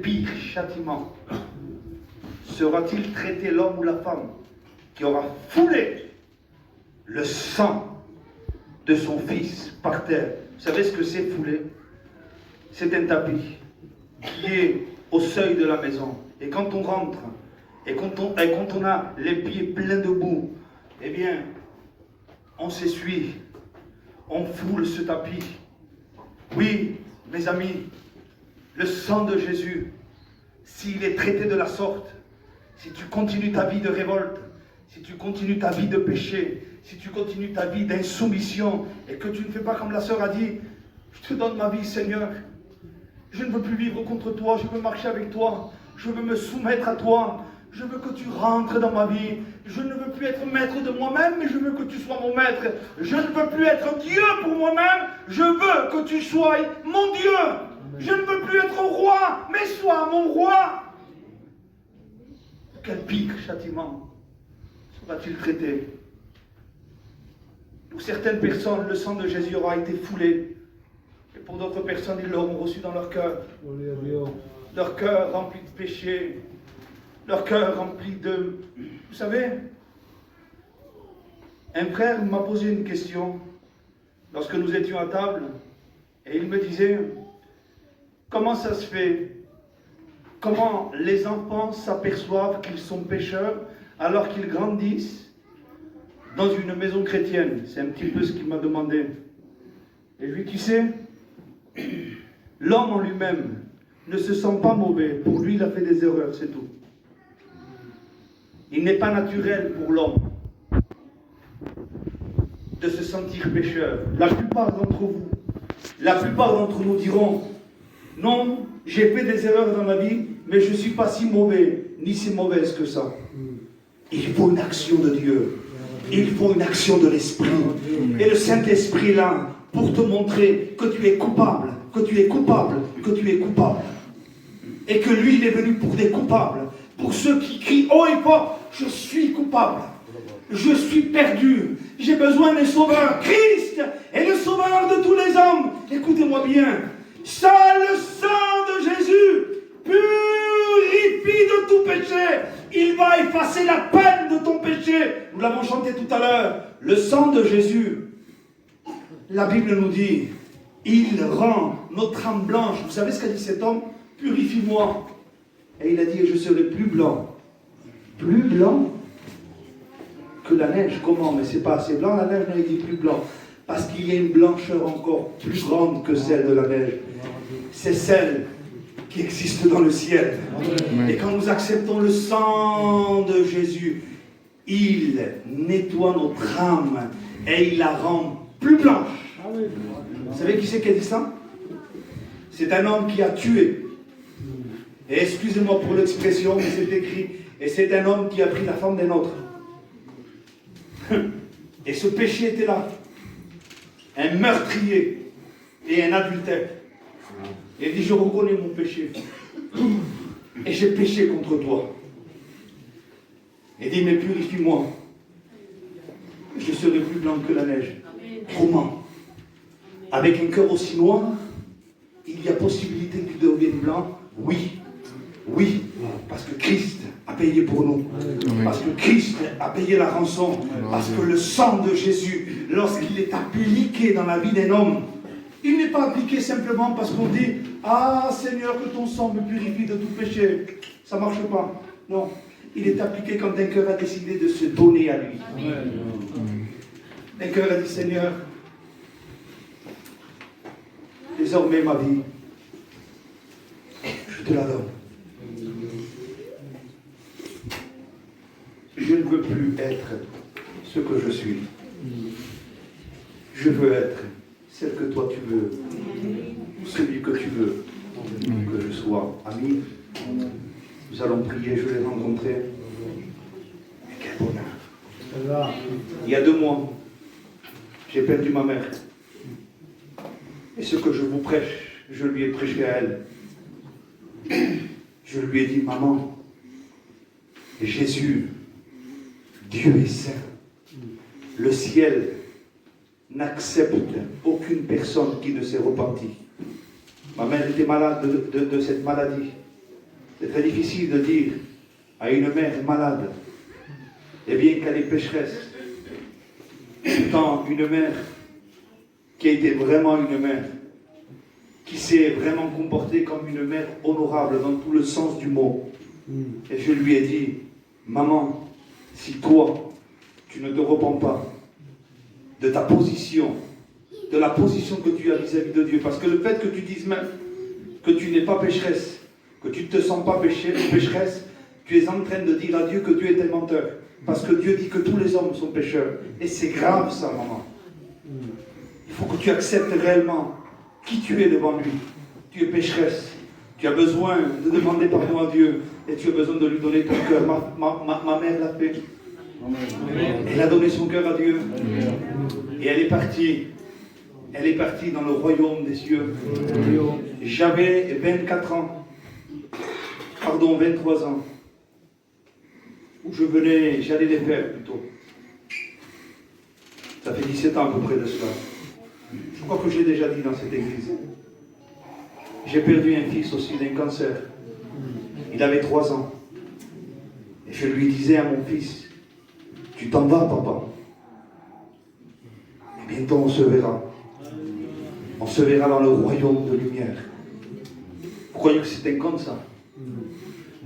pire châtiment sera-t-il traité l'homme ou la femme qui aura foulé le sang de son fils par terre? Vous savez ce que c'est fouler? C'est un tapis qui est au seuil de la maison. Et quand on rentre, et quand on a les pieds pleins de boue, eh bien, on s'essuie, on foule ce tapis. Oui, mes amis, le sang de Jésus, s'il est traité de la sorte, si tu continues ta vie de révolte, si tu continues ta vie de péché, si tu continues ta vie d'insoumission, et que tu ne fais pas comme la sœur a dit, je te donne ma vie, Seigneur, je ne veux plus vivre contre toi, je veux marcher avec toi, je veux me soumettre à toi, je veux que tu rentres dans ma vie, je ne veux plus être maître de moi-même, mais je veux que tu sois mon maître, je ne veux plus être Dieu pour moi-même, je veux que tu sois mon Dieu, je ne veux plus être roi, mais sois mon roi. Quel pire châtiment sera-t-il traité? Pour certaines personnes, le sang de Jésus aura été foulé. Et pour d'autres personnes, ils l'auront reçu dans leur cœur. Leur cœur rempli de péché. Leur cœur rempli de... Vous savez, un frère m'a posé une question lorsque nous étions à table. Et il me disait, comment ça se fait? Comment les enfants s'aperçoivent qu'ils sont pécheurs alors qu'ils grandissent dans une maison chrétienne? C'est un petit peu ce qu'il m'a demandé. Et lui, tu sais, l'homme en lui-même ne se sent pas mauvais. Pour lui, il a fait des erreurs, c'est tout. Il n'est pas naturel pour l'homme de se sentir pécheur. La plupart d'entre vous, la plupart d'entre nous diront, non, j'ai fait des erreurs dans ma vie, mais je ne suis pas si mauvais, ni si mauvaise que ça. Il faut une action de Dieu. Il faut une action de l'Esprit. Et le Saint-Esprit est là pour te montrer que tu es coupable, que tu es coupable, que tu es coupable. Et que lui, il est venu pour des coupables. Pour ceux qui crient haut et fort, je suis coupable. Je suis perdu. J'ai besoin d'un sauveur. Christ est le sauveur de tous les hommes. Écoutez-moi bien. Seul le sang de Jésus purifie de tout péché. Il va effacer la peine de ton péché. Nous l'avons chanté tout à l'heure. Le sang de Jésus, la Bible nous dit, il rend notre âme blanche. Vous savez ce qu'a dit cet homme? Purifie-moi. Et il a dit, je serai plus blanc que la neige. Comment? Mais c'est pas assez blanc la neige, mais il dit plus blanc. Parce qu'il y a une blancheur encore plus grande que celle de la neige. C'est celle qui existe dans le ciel. Et quand nous acceptons le sang de Jésus, il nettoie notre âme et il la rend plus blanche. Vous savez qui c'est qui a dit ça? C'est un homme qui a tué. Et excusez-moi pour l'expression, mais c'est écrit. Et c'est un homme qui a pris la femme d'un autre. Et ce péché était là. Un meurtrier et un adultère. Et il dit, je reconnais mon péché. Et j'ai péché contre toi. Il dit, mais purifie-moi. Je serai plus blanc que la neige. Comment? Avec un cœur aussi noir, il y a possibilité que tu deviennes blanc? Oui. Oui. Parce que Christ a payé pour nous. Parce que Christ a payé la rançon. Parce que le sang de Jésus, lorsqu'il est appliqué dans la vie d'un homme, il n'est pas appliqué simplement parce qu'on dit, ah Seigneur, que ton sang me purifie de tout péché. Ça ne marche pas. Non. Il est appliqué quand un cœur a décidé de se donner à lui. Un cœur a dit, Seigneur, désormais ma vie, je te la donne. Je ne veux plus être ce que je suis. Je veux être celle que toi tu veux, celui que tu veux que je sois. Amis, nous allons prier, je l'ai rencontré. Et quel bonheur. Il y a 2 mois, j'ai perdu ma mère. Et ce que je vous prêche, je lui ai prêché à elle. Je lui ai dit, maman, Jésus, Dieu est saint. Le ciel n'accepte aucune personne qui ne s'est repentie. Ma mère était malade de cette maladie. C'est très difficile de dire à une mère malade, eh bien qu'elle est pécheresse. Pourtant, une mère qui a été vraiment une mère, qui s'est vraiment comportée comme une mère honorable dans tout le sens du mot. Et je lui ai dit, maman, si toi, tu ne te repens pas de ta position, de la position que tu as vis-à-vis de Dieu, parce que le fait que tu dises même que tu n'es pas pécheresse, que tu ne te sens pas pécheresse, tu es en train de dire à Dieu que tu es un menteur. Parce que Dieu dit que tous les hommes sont pécheurs. Et c'est grave ça, maman. Il faut que tu acceptes réellement qui tu es devant lui. Tu es pécheresse. Tu as besoin de demander pardon à Dieu. Et tu as besoin de lui donner ton cœur. Ma mère l'a fait. Elle a donné son cœur à Dieu. Et elle est partie. Elle est partie dans le royaume des cieux. J'avais 24 ans. Pardon, 23 ans. Où j'allais les faire plutôt. Ça fait 17 ans à peu près de cela. Je crois que je l'ai déjà dit dans cette église. J'ai perdu un fils aussi d'un cancer. Il avait 3 ans. Et je lui disais à mon fils, tu t'en vas, papa. Et bientôt on se verra. On se verra dans le royaume de lumière. Vous croyez que c'est un conte ça?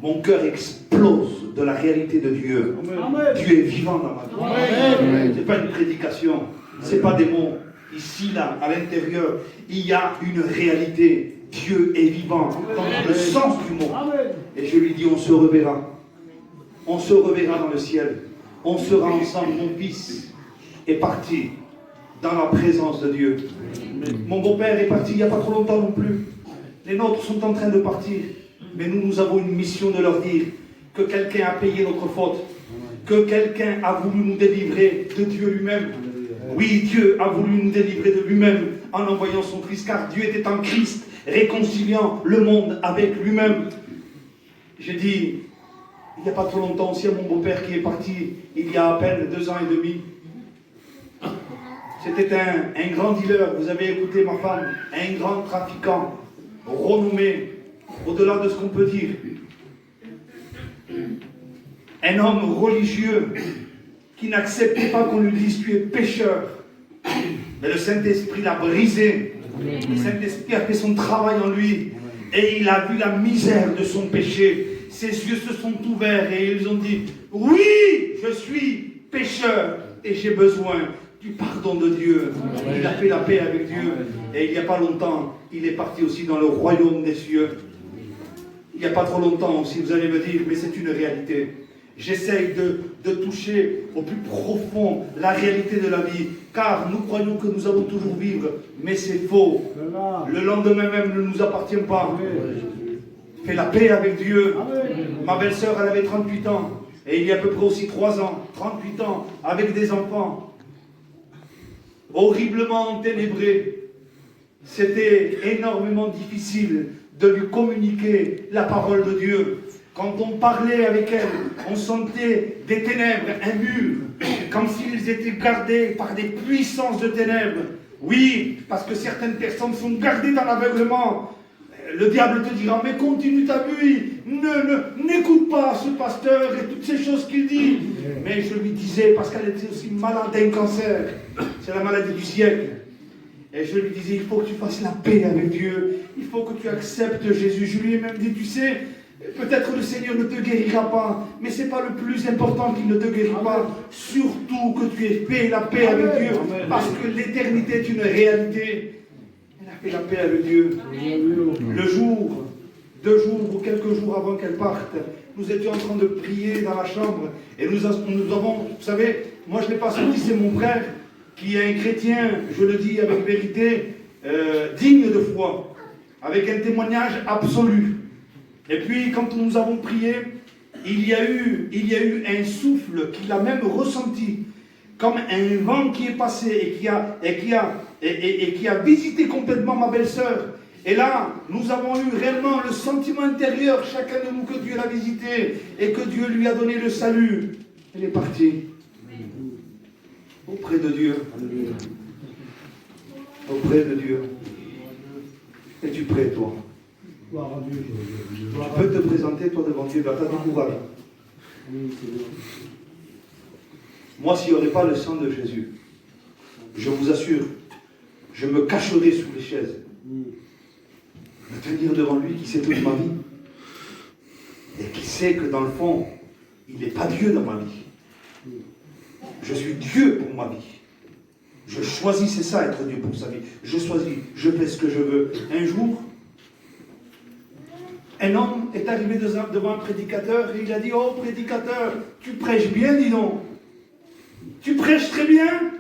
Mon cœur explose de la réalité de Dieu. Amen. Dieu est vivant dans ma vie. Ce n'est pas une prédication. Ce n'est pas des mots. Ici, là, à l'intérieur, il y a une réalité. Dieu est vivant dans le sens du mot. Et je lui dis, on se reverra. On se reverra dans le ciel. On sera ensemble. Mon fils est parti dans la présence de Dieu. Mon beau-père est parti il n'y a pas trop longtemps non plus. Les nôtres sont en train de partir. Mais nous avons une mission de leur dire que quelqu'un a payé notre faute, que quelqu'un a voulu nous délivrer de Dieu lui-même. Oui, Dieu a voulu nous délivrer de lui-même en envoyant son Fils, car Dieu était en Christ, réconciliant le monde avec lui-même. J'ai dit, il n'y a pas trop longtemps aussi à mon beau-père qui est parti, il y a à peine 2 ans et demi. C'était un grand dealer, vous avez écouté ma femme, un grand trafiquant, renommé, au-delà de ce qu'on peut dire. Un homme religieux qui n'acceptait pas qu'on lui dise tu es pécheur. Mais le Saint-Esprit l'a brisé. Le Saint-Esprit a fait son travail en lui. Et il a vu la misère de son péché. Ses yeux se sont ouverts et ils ont dit oui, je suis pécheur et j'ai besoin du pardon de Dieu. Il a fait la paix avec Dieu. Et il n'y a pas longtemps, il est parti aussi dans le royaume des cieux. Il n'y a pas trop longtemps aussi, vous allez me dire, mais c'est une réalité. J'essaye de toucher au plus profond la réalité de la vie, car nous croyons que nous allons toujours vivre, mais c'est faux. Le lendemain même ne nous appartient pas. Fais la paix avec Dieu. Ma belle-sœur, elle avait 38 ans, et il y a à peu près aussi 3 ans, 38 ans, avec des enfants, horriblement enténébrés. C'était énormément difficile de lui communiquer la parole de Dieu. Quand on parlait avec elle, on sentait des ténèbres, un mur, comme s'ils étaient gardés par des puissances de ténèbres. Oui, parce que certaines personnes sont gardées dans l'aveuglement. Le diable te dira, mais continue ta vie, n'écoute pas ce pasteur et toutes ces choses qu'il dit. Mais je lui disais, parce qu'elle était aussi malade d'un cancer, c'est la maladie du siècle. Et je lui disais, il faut que tu fasses la paix avec Dieu. Il faut que tu acceptes Jésus. Je lui ai même dit, tu sais, peut-être le Seigneur ne te guérira pas, mais ce n'est pas le plus important qu'il ne te guérira pas. Surtout que tu aies fait la paix avec Dieu, parce que l'éternité est une réalité. Elle a fait la paix avec Dieu. Le jour, 2 jours ou quelques jours avant qu'elle parte, nous étions en train de prier dans la chambre. Et nous avons, vous savez, moi je ne l'ai pas senti, c'est mon frère, qui est un chrétien, je le dis avec vérité, digne de foi, avec un témoignage absolu. Et puis, quand nous avons prié, il y a eu un souffle qu'il a même ressenti, comme un vent qui est passé et qui a visité complètement ma belle-sœur. Et là, nous avons eu réellement le sentiment intérieur, chacun de nous, que Dieu l'a visité et que Dieu lui a donné le salut. Elle est partie. Auprès de Dieu. Auprès de Dieu. Es-tu prêt, toi? Gloire à Dieu. Tu peux te présenter, toi, devant Dieu, tu as du courage. Oui, Seigneur. Moi, s'il n'y aurait pas le sang de Jésus, je vous assure, je me cacherais sous les chaises. De tenir devant lui qui sait toute ma vie. Et qui sait que dans le fond, il n'est pas Dieu dans ma vie. Je suis Dieu pour ma vie. Je choisis, c'est ça être Dieu pour sa vie. Je choisis, je fais ce que je veux. Un jour, un homme est arrivé devant un prédicateur et il a dit: oh prédicateur, tu prêches bien, dis donc. Tu prêches très bien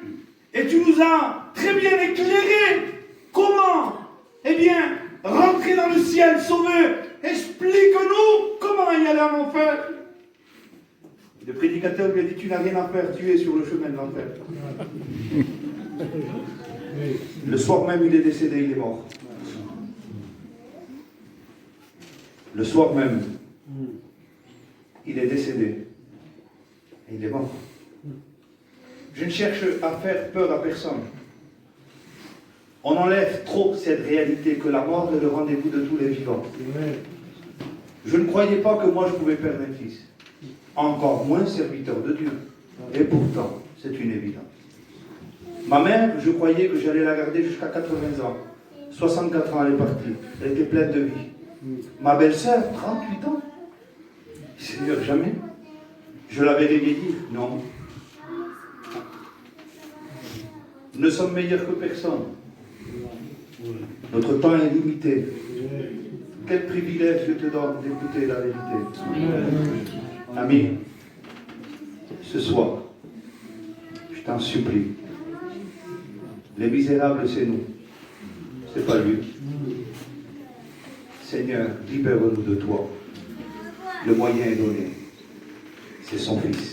et tu nous as très bien éclairé. Comment? Eh bien, rentrer dans le ciel, sauver. Explique-nous comment y aller en enfer. Le prédicateur lui a dit: tu n'as rien à faire, tu es sur le chemin de l'enfer. Le soir même, il est décédé, il est mort. Le soir même, il est décédé. Et il est mort. Je ne cherche à faire peur à personne. On enlève trop cette réalité que la mort est le rendez-vous de tous les vivants. Je ne croyais pas que moi je pouvais perdre un fils. Encore moins serviteur de Dieu. Et pourtant, c'est une évidence. Ma mère, je croyais que j'allais la garder jusqu'à 80 ans. 64 ans, elle est partie. Elle était pleine de vie. Ma belle-sœur, 38 ans. Seigneur, jamais. Je la verrai vieillir. Non. Nous ne sommes meilleurs que personne. Notre temps est limité. Quel privilège je te donne d'écouter la vérité. Ami, ce soir, je t'en supplie. Les misérables, c'est nous. C'est pas lui. Seigneur, libère-nous de toi. Le moyen est donné. C'est son Fils.